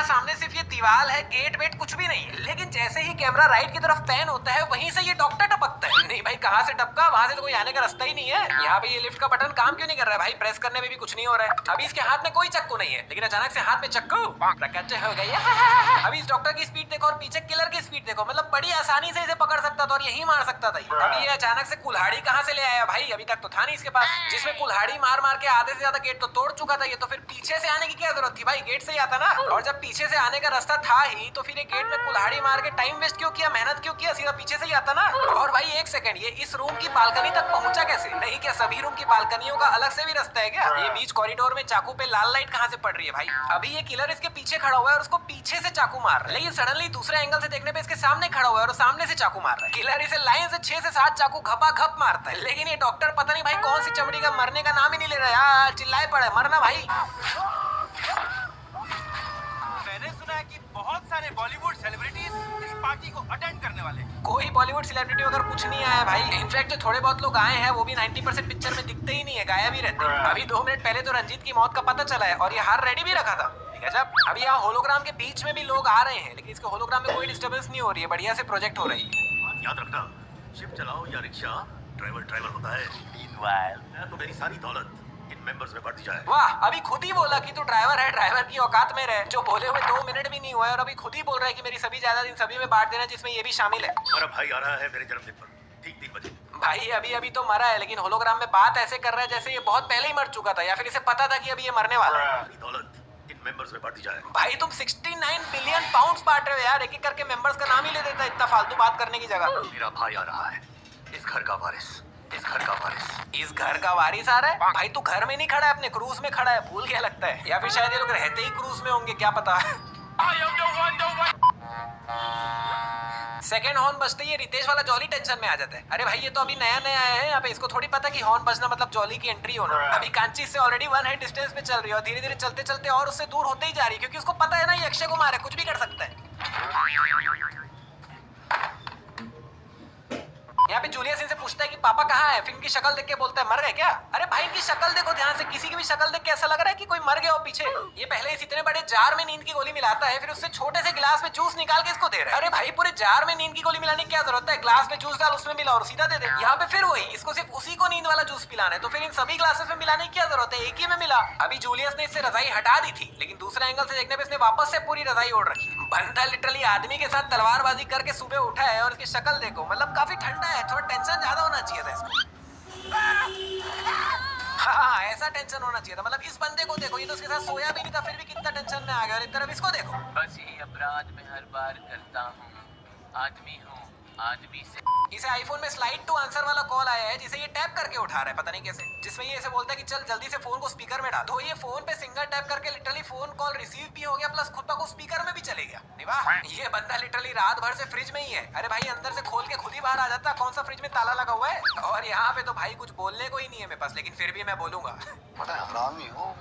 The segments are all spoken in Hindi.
यहाँ सामने सिर्फ ये दीवार है, गेट वेट कुछ भी नहीं है, लेकिन जैसे ही कैमरा राइट की तरफ पैन होता है वहीं से ये डॉक्टर टपकता है। नहीं भाई कहाँ से टपका, वहाँ से तो कोई आने का रास्ता ही नहीं है। यहाँ पे ये लिफ्ट का बटन काम क्यों नहीं कर रहा है भाई, प्रेस करने में भी कुछ नहीं हो रहा है। अभी इसके हाथ में कोई चक्कू नहीं है, लेकिन अचानक से हाथ में चक्कू प्रकट हो गई। अभी इस डॉक्टर की स्पीड देखो और पीछे किलर की स्पीड देखो, मतलब बड़ी आसानी से इसे पकड़ सकता था और यही मार सकता था। अभी ये अचानक से कुल्हाड़ी कहाँ से ले आया भाई, अभी तक तो था नहीं इसके पास, जिसमें कुल्हाड़ी मार मार के आधे से ज्यादा गेट तो तोड़ चुका था ये, तो फिर पीछे से आने की क्या जरूरत थी भाई, गेट से ही आता ना। और जब पीछे से आने का रास्ता था ही तो फिर ये गेट में कुल्हाड़ी मार के टाइम वेस्ट क्यों किया, मेहनत क्यों किया, सीधा पीछे से ही आता ना। और भाई एक सेकंड, ये इस रूम की बालकनी तक पहुंचा कैसे? नहीं क्या सभी रूम की बालकनियों का अलग से भी रास्ता है क्या? ये बीच कॉरिडोर में चाकू पे लाल लाइट कहाँ से पड़ रही है भाई? अभी ये किलर इसके पीछे खड़ा हुआ है और उसको पीछे से चाकू मार रहा है, लेकिन सडनली दूसरे एंगल से देखने पे इसके सामने खड़ा हुआ है और सामने से चाकू मार रहा है। किलर इसे लाइन से 6 से 7 चाकू घपा घप मारता है, लेकिन ये डॉक्टर पता नहीं भाई कौन सी चमड़ी का मरने का नाम ही नहीं ले रहा है यार, चिल्लाए पड़ा है मरना भाई। मैंने सुना है कि बहुत सारे बॉलीवुड सेलिब्रिटीज इस पार्टी को अटेंड करने वाले। कोई बॉलीवुड सेलिब्रिटी अगर कुछ नहीं आया भाई, इनफैक्ट जो थोड़े बहुत लोग आए हैं वो भी 90% पिक्चर में दिखते ही नहीं है, गायब ही रहते हैं। अभी 2 मिनट पहले तो रंजीत की मौत का पता चला है और ये हार रेडी भी रखा था। गजब। अभी यहाँ होलोग्राम के बीच में भी लोग आ रहे हैं, लेकिन इसके होलोग्राम में कोई डिस्टर्बेंस नहीं हो रही है, बढ़िया से प्रोजेक्ट हो रही है। याद रखना, शिप चलाओ या रिक्शा, ड्राइवर ड्राइवर होता है। मैं तो मेरी सारी दौलत इन मेंबर्स में बढ़ती जाए। वाह, अभी खुद ही बोला कि तू ड्राइवर है, ड्राइवर की औकात में रहे। जो बोले हुए 2 मिनट भी नहीं हुआ है और अभी खुद ही बोल रहा है कि मेरी सभी जायदाद इन सभी में बांट देना, जिसमें ये भी शामिल है। हमारा भाई आ रहा है मेरे जन्मदिन पर ठीक 3 बजे। भाई अभी अभी तो मरा है, लेकिन होलोग्राम में बात ऐसे कर रहा है जैसे ये बहुत पहले ही मर चुका था, या फिर इसे पता था कि अभी ये मरने वाला है। मेरी दौलत इन मेंबर्स में बढ़ती जाए। भाई तुम 69 बिलियन पाउंड्स बांट रहे हो यार, एक एक करके मेंबर्स का नाम ही ले देता इतना फालतू बात करने की जगह। मेरा भाई आ रहा है, इस घर का वारिस, इस घर का वारिस। इस घर का वारिस आ रहा है? भाई तू घर में नहीं खड़ा है, अपने क्रूज में खड़ा है, भूल गया लगता है, या फिर शायद ये लोग रहते ही क्रूज में होंगे, क्या पता। सेकंड हॉर्न बजते ही रितेश वाला जॉली टेंशन में आ जाता है। अरे भाई ये तो अभी नया नया आया है यहाँ पे, इसको थोड़ी पता कि हॉर्न बजना मतलब जॉली की एंट्री होना। अभी कांची से ऑलरेडी 1 हैंड डिस्टेंस पे चल रही है और धीरे धीरे चलते चलते और उससे दूर होते ही जा रही है, क्योंकि उसको पता है ना ये अक्षय कुमार है, कुछ भी कर सकता है। यहाँ पे जूलियस इनसे पूछता है कि पापा कहाँ है, फिर इनकी शक्ल देख के बोलता है मर गए क्या? अरे भाई इनकी शक्ल देखो ध्यान से, किसी की भी शक्ल देख के ऐसा लग रहा है कि कोई मर गया हो पीछे। ये पहले इस इतने बड़े जार में नींद की गोली मिलाता है, फिर उससे छोटे से गिलास में जूस निकाल के इसको दे रहा है। अरे भाई पूरे जार में नींद की गोली मिलाने की क्या जरूरत है, ग्लास में जूस डाल उसमें मिला और सीधा दे दे। यहाँ पे फिर वही, इसको सिर्फ उसी को नींद वाला जूस पिलाना है, तो फिर इन सभी ग्लासेस में मिलाने की क्या जरूरत है, एक ही में मिला। अभी जूलियस ने इससे रजाई हटा दी थी, लेकिन दूसरे एंगल से देखने पे इसने वापस से पूरी रजाई ओढ़ रखी। बंदा लिटरली आदमी के साथ तलवारबाजी करके सुबह उठा है और इसकी शक्ल देखो, मतलब काफी ठंडा है, थोड़ा टेंशन ज्यादा होना चाहिए था इसको। हाँ ऐसा टेंशन होना चाहिए था, मतलब इस बंदे को देखो, ये तो उसके साथ सोया भी नहीं था फिर भी कितना टेंशन में आ गया, और एक तरफ इसको देखो। बस यही अपराध मैं हर बार करता हूँ, आदमी हूँ, आदमी से। इसे आईफोन में स्लाइड टू आंसर वाला कॉल आया है, जिसे ये टैप करके उठा रहा है पता नहीं कैसे, जिसमें ये इसे बोलता है कि चल जल्दी से फोन को स्पीकर में डाल। तो ये फोन पे सिंगल टैप करके लिटरली फोन कॉल रिसीव भी हो गया, प्लस खुद को स्पीकर में भी चले गया। नहीं वाह, ये बंदा लिटरली रात भर से फ्रिज में ही है। अरे भाई अंदर से खोल के खुद ही बाहर आ जाता, कौन सा फ्रिज में ताला लगा हुआ है। और यहाँ पे तो भाई कुछ बोलने को ही नहीं है मेरे पास, लेकिन फिर भी मैं बोलूंगा। बड़ा हरामी हो।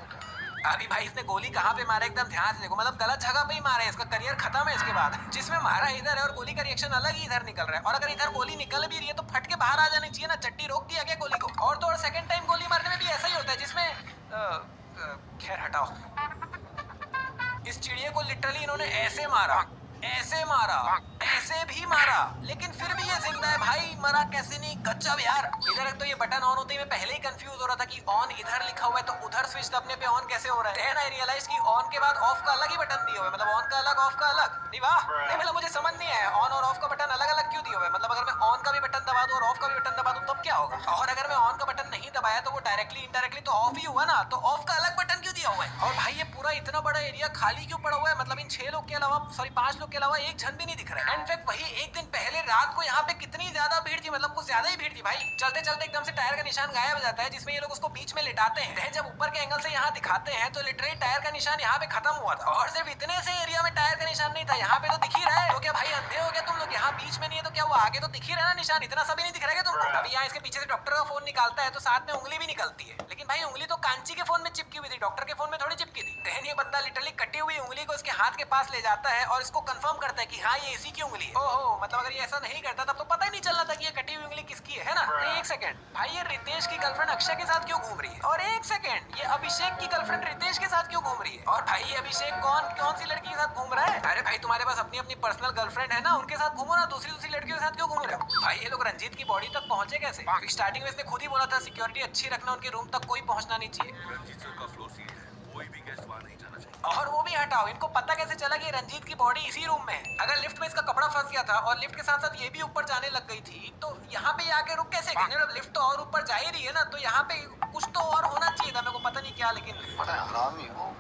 अभी भाई इसने गोली कहाँ पे मारा, एकदम ध्यान से देखो, मतलब गलत जगह पे ही मारा है, इसका करियर खत्म है इसके बाद। जिसमें मारा इधर है और गोली का रिएक्शन अलग ही इधर निकल रहा है, और अगर इधर गोली निकल भी रही है तो फट के बाहर आ जानी चाहिए ना, चट्टी रोक दिया गया गोली को। और तो और सेकंड टाइम गोली मारने में भी ऐसा ही होता है, जिसमें खैर हटाओ। इस चिड़िया को लिटरली इन्होंने ऐसे मारा, ऐसे मारा, ऐसे भी मारा, लेकिन फिर भी ये जिंदा है भाई, मरा कैसे नहीं, गजब यार। इधर एक तो ये बटन ऑन होते ही मैं पहले ही कंफ्यूज हो रहा था कि ऑन इधर लिखा हुआ है तो उधर स्विच दबने पे ऑन कैसे हो रहा है। देन आई रियलाइज कि ऑन के बाद ऑफ का अलग ही बटन दिया हुआ है, मतलब ऑन का अलग ऑफ का अलग। नहीं वाह, नहीं मतलब मुझे समझ नहीं आया ऑन और ऑफ का बटन अलग अलग क्यों दिया हुआ है, मतलब अगर मैं ऑन का भी बटन दबा दूं और ऑफ का भी बटन दबा दूं तब क्या होगा, और अगर मैं ऑन का बटन नहीं दबाया तो वो डायरेक्टली इनडायरेक्टली तो ऑफ ही हुआ ना, तो ऑफ का अलग बटन क्यों दिया हुआ है। और भाई ये पूरा इतना बड़ा एरिया खाली क्यों पड़ा हुआ है, मतलब इन 6 लोग के अलावा, सॉरी 5 लोग के अलावा एक जन भी नहीं दिख रहा है। इनफैक्ट वही एक दिन पहले रात को यहाँ पे कितनी ज्यादा भीड़ थी, मतलब कुछ ज्यादा ही भीड़ थी भाई। चलते चलते एकदम से टायर का निशान गायब हो जाता है, जिसमें ये लोग उसको बीच में लिटाते हैं। जब ऊपर के एंगल से यहाँ दिखाते हैं तो लिटरली टायर का निशान यहाँ पे खत्म हुआ था, और सिर्फ इतने से एरिया में टायर का निशान नहीं था, यहाँ पे तो दिख ही रहा है। तो क्या भाई अंधे हो गया तुम लोग, यहाँ बीच में नहीं है तो क्या वो आगे तो दिख ही रहा है ना निशान, इतना सभी नहीं दिख रहा है तुमको। अभी यहाँ इसके पीछे से डॉक्टर का फोन निकालता है तो साथ में उंगली भी निकलती है, लेकिन भाई उंगली तो कांची के फोन में चिपकी हुई थी, डॉक्टर के फोन में थोड़ी चिपकी थी। देन ये बंदा लिटरली कटी हुई उंगली को इसके हाथ के पास ले जाता है और इसको कंफर्म करता है कि हाँ ये इसी की उंगली है। ओहो, मतलब अगर ये ऐसा नहीं करता तब तो पता ही नहीं चलना था कि ये कटी हुई उंगली किसकी है ना? नहीं, एक सेकंड भाई, ये रितेश की गर्लफ्रेंड अक्षय के साथ क्यों घूम रही है? और एक सेकंड, ये अभिषेक की गर्लफ्रेंड रितेश के साथ क्यों घूम रही है? और भाई ये अभिषेक कौन सी लड़की के साथ घूम रहा है? अरे भाई तुम्हारे पास अपनी अपनी पर्सनल गर्लफ्रेंड है ना, उनके साथ घूमो ना, दूसरी लड़कियों के साथ क्यों घूम रहे हो? भाई ये लोग रंजीत की बॉडी तक पहुंचे कैसे? स्टार्टिंग में इसने खुद ही बोला था सिक्योरिटी अच्छी रखना, उनके रूम तक कोई पहुंचना नहीं चाहिए। रंजीत सर का फ्लोर सीट है, कोई भी गेस्ट वहां नहीं जाना चाहिए। और वो भी हटाओ, इनको पता कैसे चला कि रंजीत की बॉडी इसी रूम में है? अगर लिफ्ट में इसका कपड़ा फंस गया था और लिफ्ट के साथ साथ ये भी ऊपर जाने लग गई थी तो यहाँ पे आके रुक कैसे गई? जब लिफ्ट तो और ऊपर जा ही रही है ना, तो यहाँ पे कुछ तो और होना चाहिए था, मेरे को पता नहीं क्या, लेकिन बड़ा हरामी हो।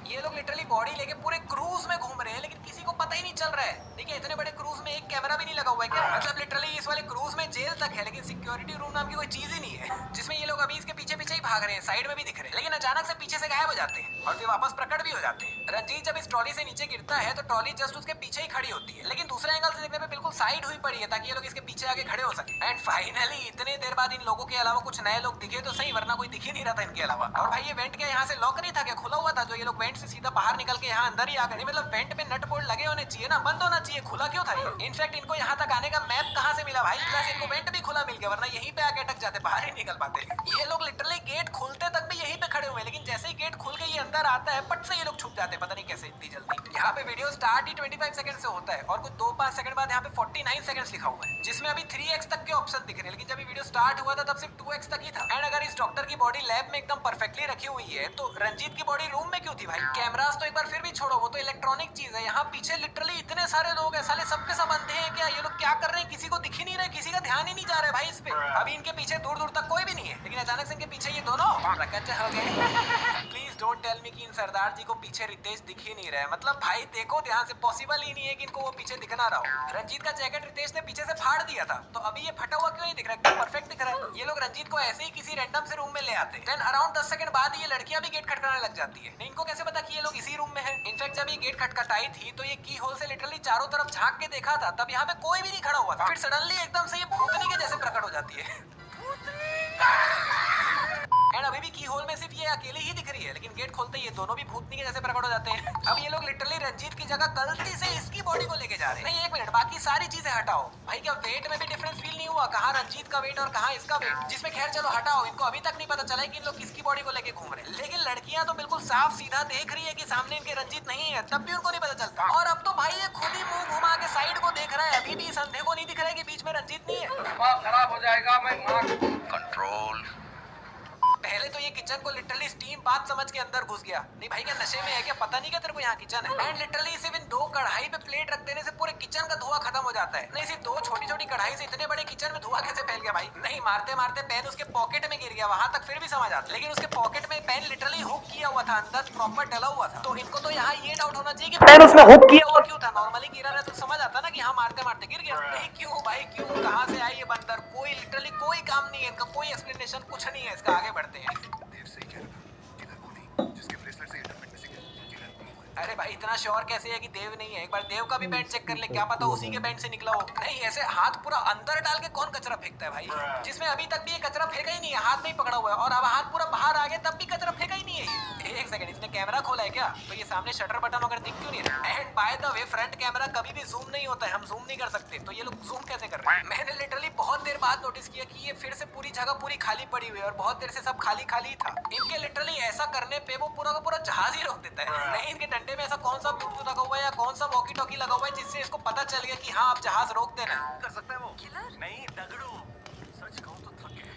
ये लोग लिटरली बॉडी लेके पूरे क्रूज में घूम रहे हैं, लेकिन किसी को पता ही नहीं चल रहा है। देखिए इतने बड़े क्रूज में एक कैमरा भी नहीं लगा हुआ है क्या? मतलब लिटरली इस वाले क्रूज में जेल तक है, लेकिन सिक्योरिटी रूम नाम की कोई चीज ही नहीं है, जिसमें ये लोग अभी इसके पीछे पीछे ही भाग रहे हैं, साइड में भी दिख रहे हैं, लेकिन अचानक से पीछे से गायब हो जाते हैं और फिर वापस प्रकट भी हो जाते हैं। रंजीत जब इस ट्रॉली से नीचे गिरता है तो ट्रॉली जस्ट उसके पीछे ही खड़ी होती है, लेकिन दूसरे एंगल से देखने पे बिल्कुल साइड हुई पड़ी है ताकि ये लोग इसके पीछे आगे खड़े हो सके। एंड फाइनली इतने देर बाद इन लोगों के अलावा कुछ नए लोग दिखे तो सही, वरना कोई दिख ही नहीं रहा था इनके अलावा। और भाई ये वेंट क्या यहाँ से लॉक नहीं था क्या? खुला हुआ था, जो ये लोग वेंट से सीधा बाहर निकल के यहाँ अंदर ही आ गए। मतलब वेंट पे नट बोल्ट लगे होने चाहिए ना, बंद होना चाहिए, खुला क्यों था ये? इनफैक्ट इनको यहाँ तक आने का मैप कहाँ से मिला भाई? प्लस इनको वेंट भी खुला मिल गया, वरना यहीं पे आके अटक जाते, बाहर ही निकल पाते। ये लोग लिटरली गेट खोलते तक भी यहीं पे खड़े हुए, लेकिन जैसे ही गेट खुल के ये अंदर आता है पट से ये लोग छुप जाते हैं, पता नहीं कैसे इतनी जल्दी। यहाँ पे वीडियो स्टार्ट ही 25 सेकंड से होता है और कुछ 2-5 सेकंड बाद यहाँ पे 49 सेकंड्स लिखा हुआ है, जिसमें अभी 3x तक के ऑप्शन दिख रहे हैं, लेकिन जब ये वीडियो स्टार्ट हुआ था तब सिर्फ 2x तक ही था। एंड अगर इस डॉक्टर की बॉडी लैब में एकदम परफेक्टली रखी हुई है तो रंजीत की बॉडी रूम में क्यों थी भाई? कैमरास तो एक बार फिर भी छोड़ो, वो तो इलेक्ट्रॉनिक चीज है। यहाँ पीछे लिटरली इतने सारे लोग हैं, साले सबके सब अंधे हैं क्या? ये लोग क्या कर रहे हैं? किसी को दिख ही नहीं रहे, किसी का ध्यान ही नहीं जा रहा है भाई इस पे। अभी इनके पीछे दूर दूर तक कोई भी नहीं है, लेकिन अचानक से इनके पीछे ये दोनों प्रकट हो गए। प्लीज डोंट टेल मी कि इन सरदार जी को पीछे रितेश दिख ही नहीं रहा है। मतलब भाई देखो ध्यान से, पॉसिबल ही नहीं है कि इनको वो पीछे दिख ना रहा हो। रंजीत का जैकेट रितेश ने पीछे से फाड़ दिया था, तो अभी ये फटा हुआ क्यों नहीं दिख रहा है? एकदम परफेक्ट दिख रहा है। ये लोग रंजीत को ऐसे ही किसी रैंडम से रूम में ले आते हैं, देन अराउंड 10 सेकंड बाद ये लड़कियां भी गेट खटखटाने लग जाती है। इनको कैसे पता कि ये लोग इसी रूम में है? इनफैक्ट जब ये गेट खटखटाई थी तो ये की होल से लिटरली चारों तरफ झांक के देखा था, तब यहाँ पे कोई भी नहीं खड़ा हुआ था। फिर सडनली एकदम से ये भूतनी के जैसे प्रकट हो जाती है। एंड अभी भी की होल में सिर्फ ये अकेली ही दिख रही है, लेकिन गेट खोलते ही ये दोनों भी भूतनी के जैसे प्रकट हो जाते हैं। अब ये लोग लिटरली रंजीत की जगह गलती से इसकी बॉडी को लेके जा रहे हैं। नहीं एक मिनट, बाकी सारी चीजें हटाओ भाई, क्या वेट में भी डिफरेंस फील नहीं हुआ? कहाँ रंजीत का वेट और कहाँ इसका वेट? जिसमें खैर चलो हटाओ, इनको अभी तक नहीं पता चला है कि इन लोग किसकी बॉडी को लेके घूम रहे हैं, लेकिन लड़कियां तो बिल्कुल साफ सीधा देख रही है कि सामने इनके रंजीत नहीं है, तब भी उनको नहीं पता चलता। और अब तो भाई ये खुद ही मुंह घुमा के साइड को देख रहा है, अभी भी इस अंधे को नहीं दिख रहा है कि बीच में रंजीत नहीं है। खराब हो जाएगा, मैं कंट्रोल। पहले तो ये किचन को लिटरली स्टीम बात समझ के अंदर घुस गया। नहीं भाई क्या नशे में है क्या? पता नहीं क्या तेरे को यहाँ किचन है? एंड लिटरली सिर्फ इन 2 कढ़ाई पे प्लेट रख देने से पूरे किचन का धुआं खत्म हो जाता है। नहीं सिर्फ 2 छोटी छोटी कढ़ाई से इतने बड़े किचन में धुआं कैसे फैल गया भाई? नहीं मारते मारते पेन उसके पॉकेट में गिर गया, वहां तक फिर भी समझ आता, लेकिन उसके पॉकेट में पेन लिटरली हुक किया हुआ था, अंदर प्रॉपर डला हुआ था। तो इनको तो यहाँ ये डाउट होना चाहिए कि पेन उसमें हुक किया हुआ क्यों था? नॉर्मली गिरा रहा तो समझ आता ना कि हाँ मारते मारते गिर गया। नहीं क्यों भाई क्यों? कहाँ से आई ये बंदर? कोई लिटरली कोई काम नहीं है इनका, कोई एक्सप्लेनेशन कुछ नहीं है इसका। आगे बढ़ते हैं। अरे भाई इतना श्योर कैसे है कि देव नहीं है? एक बार देव का भी बैंड चेक कर ले, क्या पता उसी के बैंड से निकला हो। नहीं ऐसे हाथ पूरा अंदर डाल के कौन कचरा फेंकता है भाई? जिसमें अभी तक भी ये कचरा फेंका ही नहीं है, हाथ में ही पकड़ा हुआ है, और अब हाथ पूरा बाहर आ गया तब भी कचरा फेंका ही नहीं है ये। एक सेकंड, इसने कैमरा खोला है क्या? तो ये सामने शटर बटन वगैरह दिख क्यों नहीं रहा? And by the way front camera कभी भी जूम नहीं होता है, हम जूम नहीं कर सकते, तो ये लोग जूम कैसे कर रहे हैं? मैंने लिटरली बहुत देर बाद नोटिस किया कि ये फिर से पूरी जगह पूरी खाली पड़ी हुई है, और बहुत देर से सब खाली खाली था। इनके लिटरली ऐसा करने पे वो पूरा का पूरा जहाज ही रोक देता है। नहीं इनके डंडे में ऐसा कौन सा ब्लूटूथ लगा हुआ है या कौन सा वॉकी टॉकी लगा हुआ है जिससे इसको पता चल गया कि हाँ अब जहाज रोक देना है? कर सकता है वो? किलर नहीं तगड़ू। सच कहूँ तो थक गया।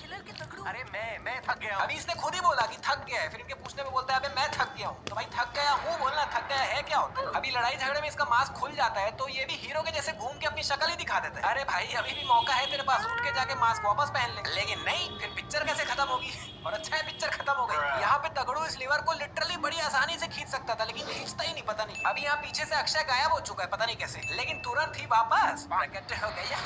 किलर के तगड़ू। अरे मैं थक गया हूँ। अभी इसने खुद ही बोला कि थक गया है, फिर इनके पूछने में बोलता है अबे मैं थक गया हूँ। तो भाई थक गया हूँ बोलना, थक गया है क्या होता है? अभी लड़ाई झगड़े में इसका मास्क खुल जाता है तो ये भी हीरो के जैसे घूम के अपनी शक्ल ही दिखा देता है। अरे भाई अभी भी मौका है तेरे पास, उठ के जाके मास्क वापस पहन ले। लेकिन नहीं, फिर पिक्चर कैसे खत्म होगी? और अच्छा है पिक्चर खत्म हो गई। यहाँ पे तगड़ू इस लीवर को लिटरली बड़ी आसानी से खींच सकता था, लेकिन खींचता ही नहीं, पता नहीं। अभी यहाँ पीछे से अक्षय गायब हो चुका है, पता नहीं कैसे, लेकिन तुरंत ही वापस प्रकट हो गया।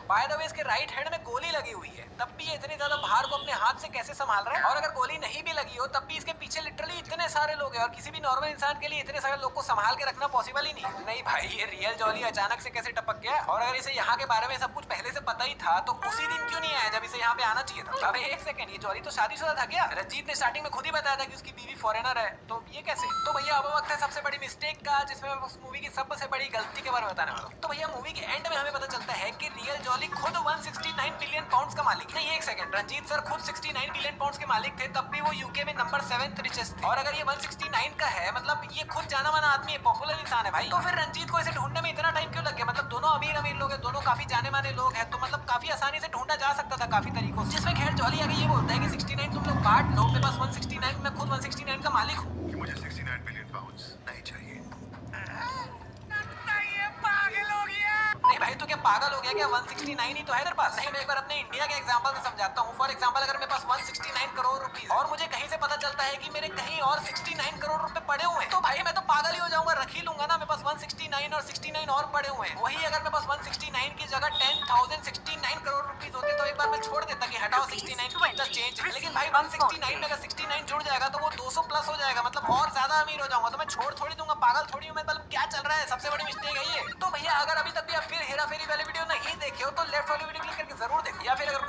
बाय द वे इसके राइट हैंड में गोली लगी हुई है, तब भी ये इतनी ज्यादा भार को अपने हाथ से कैसे संभाल रहा है? और अगर गोली नहीं भी लगी हो तब भी इसके पीछे लिटरली इतने सारे सारे लोग हैं और किसी भी नॉर्मल इंसान के लिए इतने सारे लोग को संभाल के रखना पॉसिबल ही नहीं है। नहीं भाई, ये रियल जॉली अचानक से कैसे टपक गया? और अगर इसे यहाँ के बारे में सब कुछ पहले से पता ही था तो उसी दिन क्यों नहीं आया जब इसे यहाँ पे आना चाहिए था? अबे एक सेकंड, ये जॉली तो शादीशुदा था क्या? रंजीत ने स्टार्टिंग में खुद ही बताया था कि उसकी बीवी फॉरेनर है, तो ये कैसे? तो भैया अब वक्त है सबसे बड़ी मिस्टेक का, जिसमें मैं उस मूवी की सबसे बड़ी गलती के बारे में बताने वाला हूँ। तो भैया मूवी के एंड में हमें पता चलता है कि रियल जॉली खुद 169 बिलियन पाउंड्स का मालिक नहीं। एक सेकंड, रंजीत सर खुद 69 बिलियन पाउंड्स के मालिक थे, तब भी वो यूके में नंबर 7th रिचेस्ट थे। और अगर ये 169 का है मतलब ये खुद जाना माना आदमी है, पॉपुलर इंसान है भाई, तो फिर रंजीत को इसे ढूंढने में इतना टाइम क्यों लग गया? मतलब दोनों अमीर अमीर लोग हैं, दोनों काफी जाने माने लोग हैं, तो मतलब काफी आसानी से ढूंढा जा सकता था काफी तरीकों से। जिसमें खैर जॉली आगे ये बोलता है कि 69 तुम लोग बांट लो, मेरे पास 169, मैं खुद 169 का मालिक हूँ। कि मुझे 69 बिलियन पाउंड्स नहीं चाहिए। नहीं भाई, तो क्या पागल हो गया क्या? 169 ही तो है तेरे पास। नहीं, मैं एक बार अपने इंडिया के एग्जांपल से समझाता हूँ। फॉर एग्जांपल, अगर मेरे पास 169 करोड़ रुपीस और मुझे कहीं से पता चलता है कि मेरे कहीं और 69 करोड़ रुपए पड़े हुए हैं, तो भाई मैं तो पागल ही हो जाऊंगा, रख ही लूंगा ना। मेरे पास 169 और 69 और पड़े हुए हैं। वही अगर मेरे पास 169 की जगह 10,069 करोड़ रुपीस होते तो एक बार मैं छोड़ देता कि हटाओ 69 चेंज। लेकिन भाई 169 में अगर 69 जुड़ जाएगा तो वो 200 प्लस हो जाएगा, मतलब और ज्यादा अमीर हो जाऊंगा। तो मैं छोड़ थोड़ी दूंगा, पागल थोड़ी हूँ मैं। मतलब क्या चल रहा है? सबसे बड़ी मिस्टेक है ये। तो भैया अगर अभी तक भी आप फिर हेरा फेरी वाले वीडियो नहीं देखे हो तो लेफ्ट वाली वीडियो क्लिक करके जरूर देखो, या फिर अगर